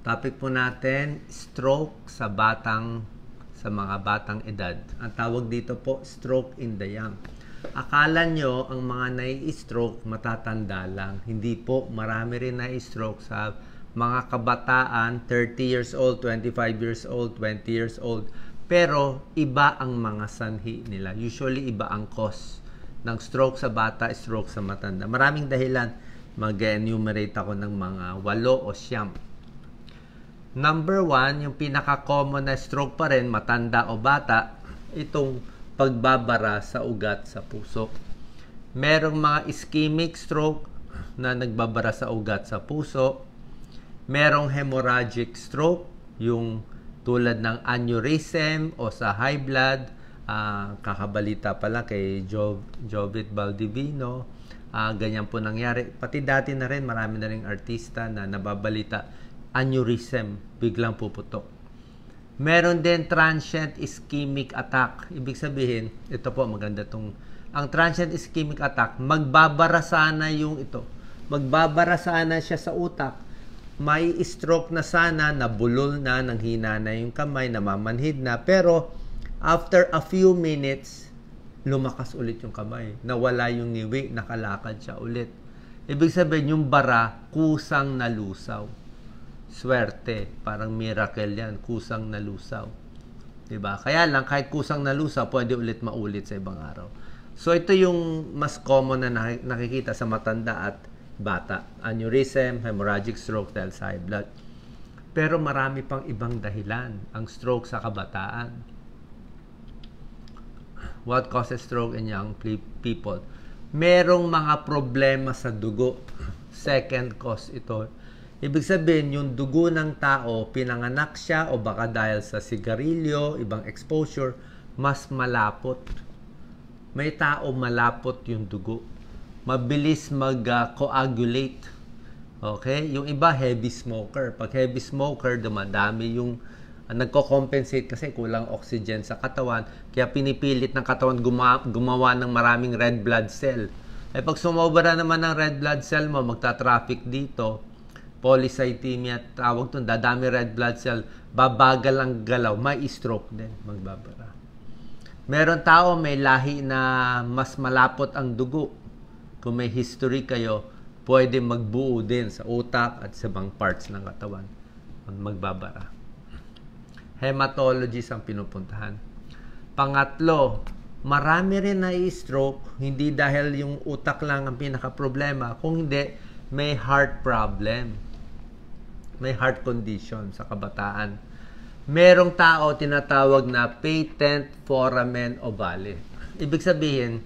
Topic po natin, stroke sa mga batang edad. Ang tawag dito po, stroke in the young. Akala nyo, ang mga nai-stroke matatanda lang. Hindi po, marami rin nai-stroke sa mga kabataan, 30 years old, 25 years old, 20 years old. Pero, iba ang mga sanhi nila. Usually, iba ang cause ng stroke sa bata, stroke sa matanda. Maraming dahilan. Mag-enumerate ako ng mga 8 o 9. Number 1, yung pinaka-common na stroke pa rin, matanda o bata, itong pagbabara sa ugat sa puso. Merong mga ischemic stroke na nagbabara sa ugat sa puso. Merong hemorrhagic stroke, yung tulad ng aneurysm o sa high blood. Kakabalita pala kay Jovit Baldivino. Ganyan po nangyari. Pati dati na rin, marami na rin artista na nababalita aneurysm, biglang puputok. Meron din transient ischemic attack. Ibig sabihin, ito po maganda tong ang transient ischemic attack, magbabara sana yung ito. Magbabara sana siya sa utak. May stroke na sana, nabulol na, nanghina na yung kamay, namamanhid na, pero after a few minutes, lumakas ulit yung kamay. Nawala yung niwi, nakalakad siya ulit. Ibig sabihin, yung bara, kusang nalusaw. Swerte, parang miracle yan, kusang nalusaw. Diba? Kaya lang, kahit kusang nalusaw, pwede ulit maulit sa ibang araw. So, ito yung mas common na nakikita sa matanda at bata. Aneurysm, hemorrhagic stroke dahil sa high blood. Pero marami pang ibang dahilan ang stroke sa kabataan. What causes stroke in young people? Merong mga problema sa dugo. Second cause ito. Ibig sabihin, yung dugo ng tao, pinanganak siya o baka dahil sa sigarilyo, ibang exposure, mas malapot. May tao malapot yung dugo. Mabilis mag-coagulate. Okay? Yung iba, heavy smoker. Pag heavy smoker, dumadami yung nagko-compensate kasi kulang oxygen sa katawan. Kaya pinipilit ng katawan gumawa ng maraming red blood cell. Eh pag sumobra naman ng red blood cell mo, magta-traffic dito, polycythemia, tawag doon, dadami red blood cell, babagal ang galaw, may stroke din, magbabara. Meron tao may lahi na mas malapot ang dugo. Kung may history kayo, pwede magbuo din sa utak at sa ibang parts ng katawan. Magbabara. Hematologist ang pinupuntahan. Pangatlo, marami rin na i-stroke, hindi dahil yung utak lang ang pinaka-problema, kung hindi, may heart problem. May heart condition sa kabataan. Merong tao tinatawag na patent foramen ovale. Ibig sabihin,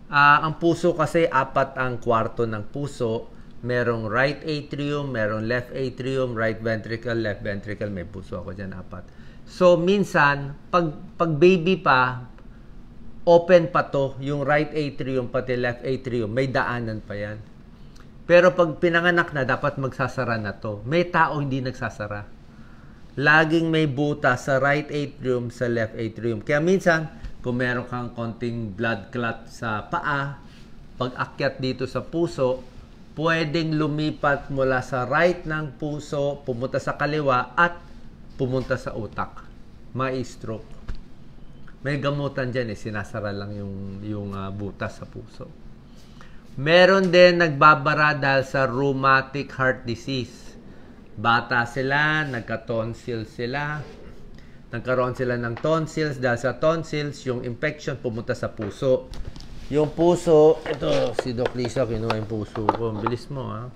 ang puso kasi 4 ang kwarto ng puso. Merong right atrium, merong left atrium, right ventricle, left ventricle. May puso ako dyan, 4. So, minsan, pag baby pa, open pa to, yung right atrium pati left atrium, may daanan pa yan. Pero pag pinanganak na, dapat magsasara na to. May tao hindi nagsasara. Laging may buta sa right atrium, sa left atrium. Kaya minsan, kung meron kang konting blood clot sa paa, pag akyat dito sa puso, pwedeng lumipat mula sa right ng puso, pumunta sa kaliwa, at pumunta sa utak. May stroke. May gamutan dyan sinasara lang yung butas sa puso. Meron din nagbabara dahil sa rheumatic heart disease. Bata sila, nagka-tonsil sila. Nagkaroon sila ng tonsils. Dahil sa tonsils, yung infection pumunta sa puso. Yung puso, ito, si Doc Lisa, kinuha yung puso ko. Bilis mo, ha?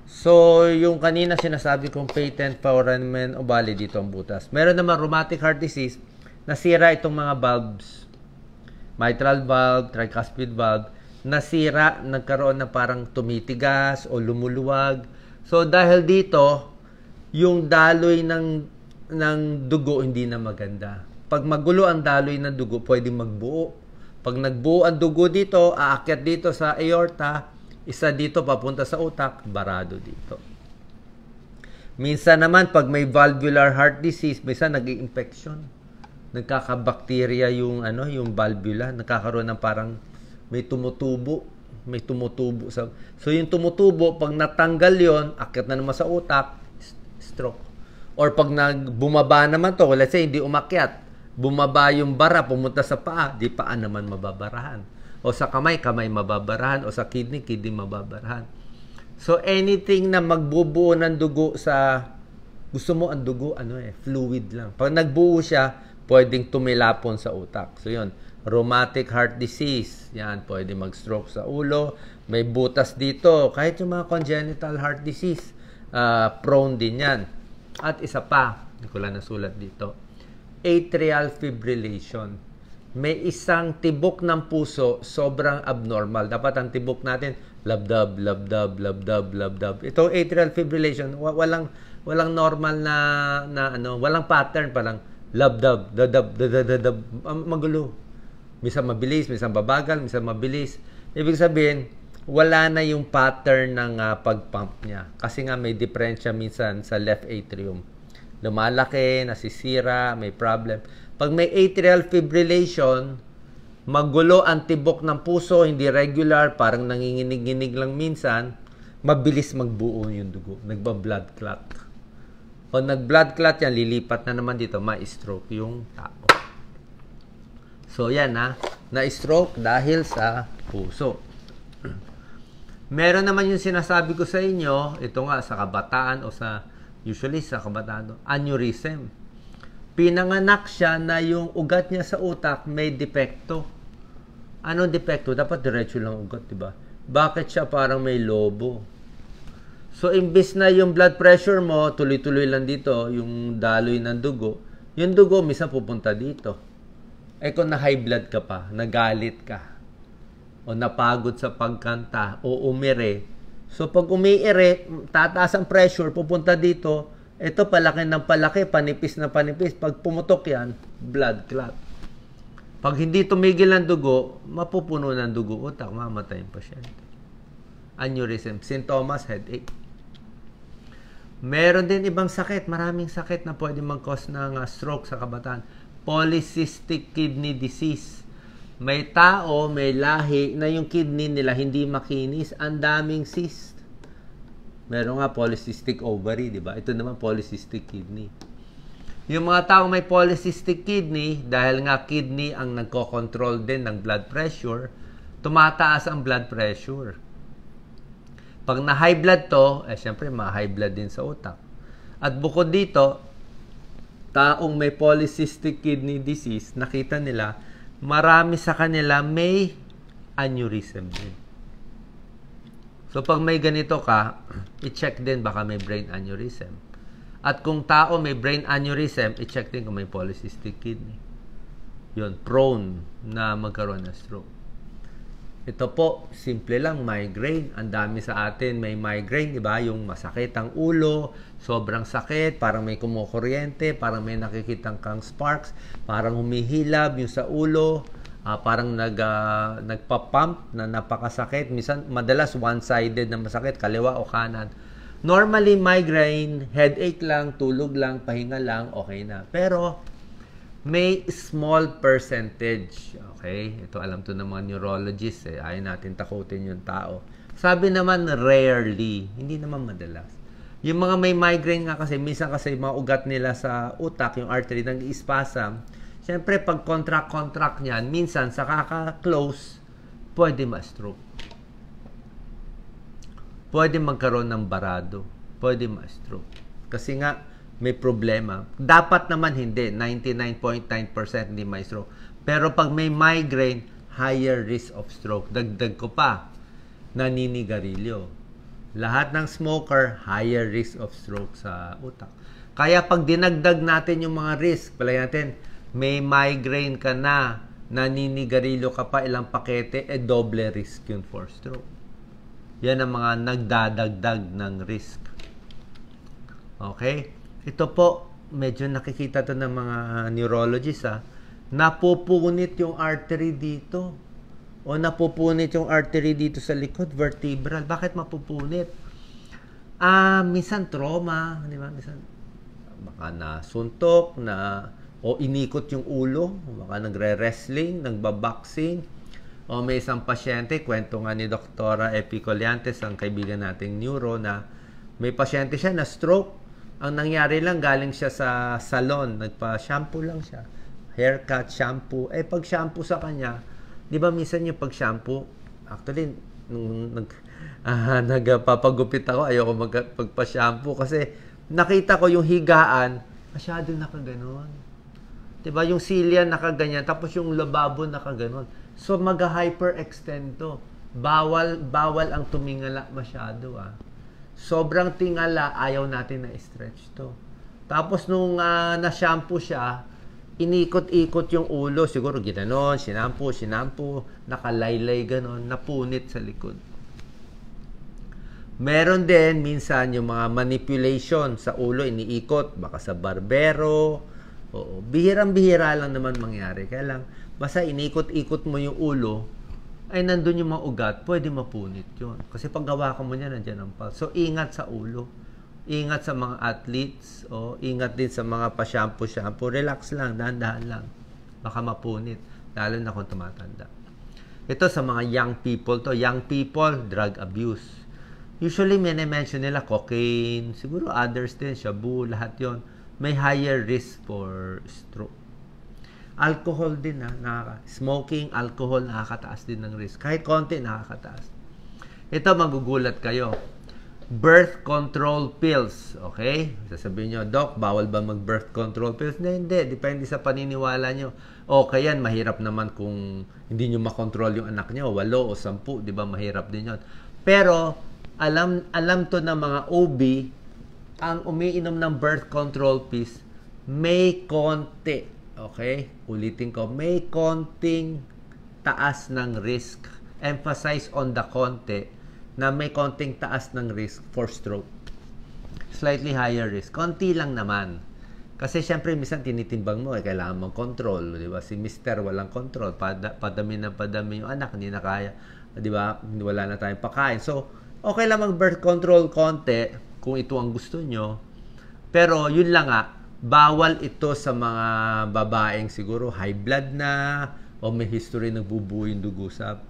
So, yung kanina sinasabi kong patent foramen ovale, dito ang butas. Meron naman rheumatic heart disease, nasira itong mga valves. Mitral valve, tricuspid valve, nasira, nagkaroon na parang tumitigas o lumuluwag. So, dahil dito, yung daloy ng dugo hindi na maganda. Pag magulo ang daloy ng dugo, pwede magbuo. Pag nagbuo ang dugo dito, aakyat dito sa aorta, isa dito papunta sa utak, barado dito. Minsan naman, pag may valvular heart disease, minsan nag-i-infection. Nagkakabakterya yung valvula, nagkakaroon ng parang may tumutubo so yung tumutubo, pag natanggal yon, akyat na naman sa utak, stroke. Or pag bumaba naman to, let's say hindi umakyat, bumaba yung bara, pumunta sa paa, di paa naman mababarahan. O sa kamay, kamay mababarahan. O sa kidney, kidney mababarahan. So, anything na magbubuo ng dugo sa, gusto mo ang dugo, fluid lang. Pag nagbuo siya, pwedeng tumilapon sa utak. So, yun. Rheumatic heart disease. Yan, pwede mag-stroke sa ulo. May butas dito. Kahit yung mga congenital heart disease, prone din yan. At isa pa, hindi ko lang nasulat dito, atrial fibrillation. May isang tibok ng puso sobrang abnormal. Dapat ang tibok natin, labdab, labdab, labdab, labdab. Ito atrial fibrillation, walang normal na walang pattern, parang labdab, dadab, dadadadab, magulo. Minsan mabilis, minsan babagal, minsan mabilis. Ibig sabihin, wala na yung pattern ng pag-pump niya. Kasi nga may diferensya minsan sa left atrium. Lumalaki, nasisira, may problem. Pag may atrial fibrillation, magulo ang tibok ng puso, hindi regular, parang nanginginig-ginig lang minsan, mabilis magbuo yung dugo. Nagba-blood clot. O nag-blood clot yan, lilipat na naman dito, ma-stroke yung tao. So yan na-stroke dahil sa puso. Meron naman yung sinasabi ko sa inyo, ito nga sa kabataan o usually sa kabataan, aneurysm. Pinanganak siya na yung ugat niya sa utak may depekto. Anong depekto? Dapat diretso lang ugat, diba? Bakit siya parang may lobo? So, imbis na yung blood pressure mo, tuloy-tuloy lang dito, yung daloy ng dugo, yung dugo, minsan pupunta dito. Kung na high blood ka pa, nagalit ka, o napagod sa pagkanta, o umire. So, pag umiire, tataas ang pressure, pupunta dito, ito palaki ng palaki, panipis na panipis. Pag pumutok yan, blood clot. Pag hindi tumigil ang dugo, mapupuno ng dugo utak, mamatay yung pasyente. Aneurysm, sintomas, headache. Meron din ibang sakit, maraming sakit na pwede mag-cause ng stroke sa kabataan. Polycystic kidney disease. May tao, may lahi na yung kidney nila hindi makinis, ang daming cyst. Meron nga polycystic ovary, di ba? Ito naman polycystic kidney. Yung mga tao may polycystic kidney, dahil nga kidney ang nagko-control din ng blood pressure, tumataas ang blood pressure. Pag na-high blood to, syempre ma-high blood din sa utak. At bukod dito, taong may polycystic kidney disease, nakita nila, marami sa kanila may aneurysm din. So, pag may ganito ka, i-check din baka may brain aneurysm. At kung tao may brain aneurysm, i-check din kung may polycystic kidney. Yun, prone na magkaroon ng stroke. Ito po, simple lang, migraine. Ang dami sa atin may migraine, diba? Yung masakit ang ulo, sobrang sakit, parang may kumukuryente, parang may nakikitang kang sparks, parang humihilab yung sa ulo, parang nagpa-pump na napakasakit. Minsan, madalas one-sided na masakit, kaliwa o kanan. Normally, migraine, headache lang, tulog lang, pahinga lang, okay na. Pero, may small percentage, okay? Ito alam to ng mga neurologists, ayaw natin takutin yung tao. Sabi naman, rarely, hindi naman madalas. Yung mga may migraine nga kasi, minsan kasi mga ugat nila sa utak, yung artery, nag-ispasm. Siyempre, pag contract niyan, minsan sa kaka-close, pwede ma-stroke. Pwede magkaroon ng barado. Pwede ma-stroke. Kasi nga, may problema. Dapat naman hindi. 99.9% hindi may stroke. Pero pag may migraine, higher risk of stroke. Dagdag ko pa, naninigarilyo. Lahat ng smoker, higher risk of stroke sa utak. Kaya pag dinagdag natin yung mga risk, palagay natin, may migraine ka na, naninigarilyo ka pa, ilang pakete, doble risk yun for stroke. Yan ang mga nagdadagdag ng risk. Okay? Ito po, medyo nakikita to ng mga neurologists, napupunit yung artery dito. O napupunit yung artery dito sa likod, vertebral. Bakit mapupunit? Minsan trauma, di ba? Minsan, baka nasuntok, o inikot yung ulo, baka nagre-wrestling, nagbaboxing, o may isang pasyente, kwento nga ni Dr. Epi Colliantes, ang kaibigan nating neuro, na may pasyente siya na stroke, Ang nangyari lang, galing siya sa salon, nagpa-shampoo lang siya. Haircut, shampoo. Pag shampoo sa kanya, di ba minsan yung pag-shampoo, actually, nung nagpapagupit ako, ayoko magpa-shampoo kasi nakita ko yung higaan, masyado nakaganon. Di ba? Yung silya nakaganyan, tapos yung lababo nakaganon. So, mag-hyperextend to. Bawal ang tumingala masyado, Sobrang tingala, ayaw natin na stretch to. Tapos nung na-shampoo siya, inikot-ikot yung ulo. Siguro ginanon, sinampo, nakalaylay ganon, napunit sa likod. Meron din minsan yung mga manipulation sa ulo, iniikot, baka sa barbero. Oo, bihirang-bihira lang naman mangyari. Kaya lang, basta inikot-ikot mo yung ulo, ay nandun yung mga ugat, pwede mapunit yun. Kasi pag hawakan mo niya, nandiyan ang pulse. So, ingat sa ulo. Ingat sa mga athletes. Ingat din sa mga pa-shampoo. Relax lang, dahan-dahan lang. Baka mapunit. Lalo na kung tumatanda. Ito sa mga young people to. Young people, drug abuse. Usually, mention nila cocaine. Siguro others din, shabu, lahat yon. May higher risk for stroke. Alcohol din smoking, alcohol, nakakataas din ng risk. Kahit konti, nakakataas. Ito, magugulat kayo. Birth control pills. Okay? Sasabihin nyo, Doc, bawal ba mag-birth control pills? Hindi. Depende sa paniniwala nyo. Okay yan, mahirap naman kung hindi nyo makontrol yung anak nyo. 8 o 10, di ba? Mahirap din yon. Pero, alam to ng mga OB, ang umiinom ng birth control pills, may konti. Okay? Ulitin ko, may konting taas ng risk. Emphasize on the konti na may konting taas ng risk for stroke. Slightly higher risk. Konti lang naman. Kasi syempre, minsan tinitimbang mo, kailangan mong control. Di ba? Si Mr. walang control. Padami yung anak, hindi na kaya. Di ba? Wala na tayong pakain. So, okay lang mag-birth control konti kung ito ang gusto nyo. Pero, yun lang bawal ito sa mga babaeng siguro high blood na o may history nagbubuo yung dugo sa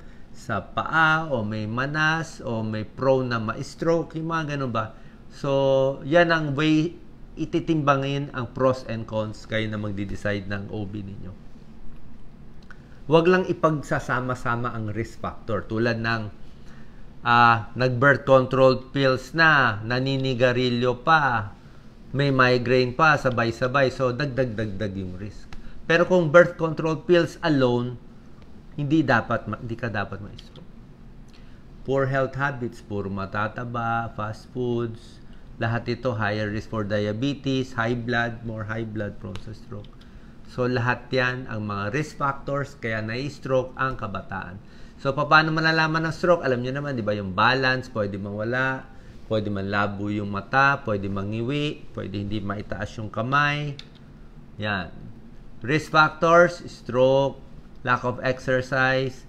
paa o may manas o may prone na ma-stroke, yung mga ganun ba. So, yan ang way ititimbangin ang pros and cons kayo na magde-decide ng OB ninyo. Huwag lang ipagsasama-sama ang risk factor tulad ng nag-birth control pills na, naninigarilyo pa, may migraine pa, sabay-sabay. So, dagdag yung risk. Pero kung birth control pills alone, hindi ka dapat ma-stroke. Poor health habits, puro matataba, fast foods, lahat ito higher risk for diabetes, high blood, more high blood prone sa stroke. So, lahat yan ang mga risk factors kaya na-stroke ang kabataan. So, paano malalaman ng stroke? Alam nyo naman, di ba, yung balance, pwede mawala, pwede manlabo yung mata, pwede mangiwi, pwede hindi maitaas yung kamay. Yan. Risk factors, stroke, lack of exercise,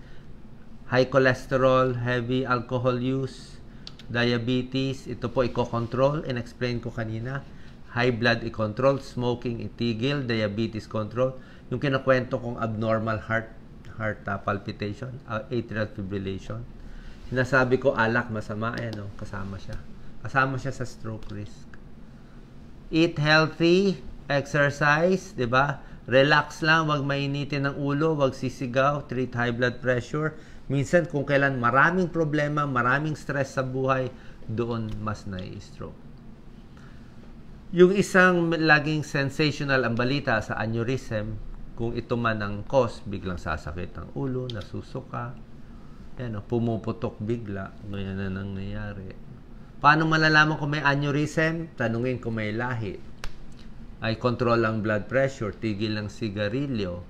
high cholesterol, heavy alcohol use, diabetes. Ito po i-control, in-explain ko kanina. High blood i-control, smoking itigil, diabetes control. Yung kinakwento kong abnormal heart palpitation, atrial fibrillation. Sinasabi ko, alak, masama, kasama siya. Kasama siya sa stroke risk. Eat healthy, exercise, di ba? Relax lang, wag mainitin ng ulo, wag sisigaw, treat high blood pressure. Minsan, kung kailan maraming problema, maraming stress sa buhay, doon mas nai-stroke. Yung isang laging sensational ang balita sa aneurysm, kung ito man ang cause, biglang sasakit ang ulo, nasusuka, pumuputok bigla, ganyan na nangyayari. Paano malalaman kung may aneurysm? Tanungin kung may lahi. Ay control ang blood pressure, tigil ang sigarilyo.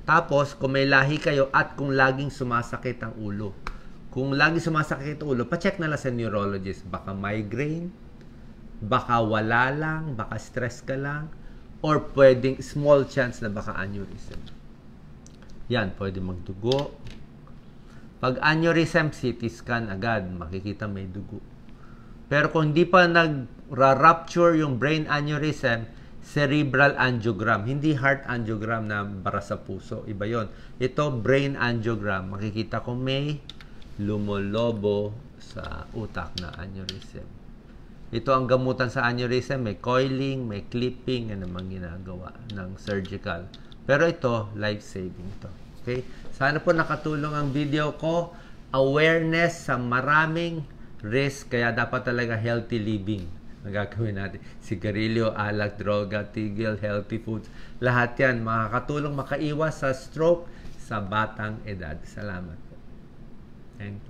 Tapos, kung may lahi kayo at kung laging sumasakit ang ulo. Kung laging sumasakit ang ulo, pacheck na lang sa neurologist. Baka migraine, baka wala lang, baka stress ka lang, or pwedeng small chance na baka aneurysm. Yan, pwede magdugo. Pag aneurysm, CT scan agad, makikita may dugo. Pero kung hindi pa nag-rupture yung brain aneurysm, cerebral angiogram, hindi heart angiogram na para sa puso. Iba yon. Ito, brain angiogram. Makikita ko may lumolobo sa utak na aneurysm. Ito ang gamutan sa aneurysm, may coiling, may clipping, yan namang ginagawa ng surgical. Pero ito, life-saving ito. Okay? Sana po nakatulong ang video ko. Awareness sa maraming risk, kaya dapat talaga healthy living ang gagawin natin. Sigarilyo, alak, droga, tigil, healthy foods. Lahat yan makakatulong makaiwas sa stroke sa batang edad. Salamat po. Thank you.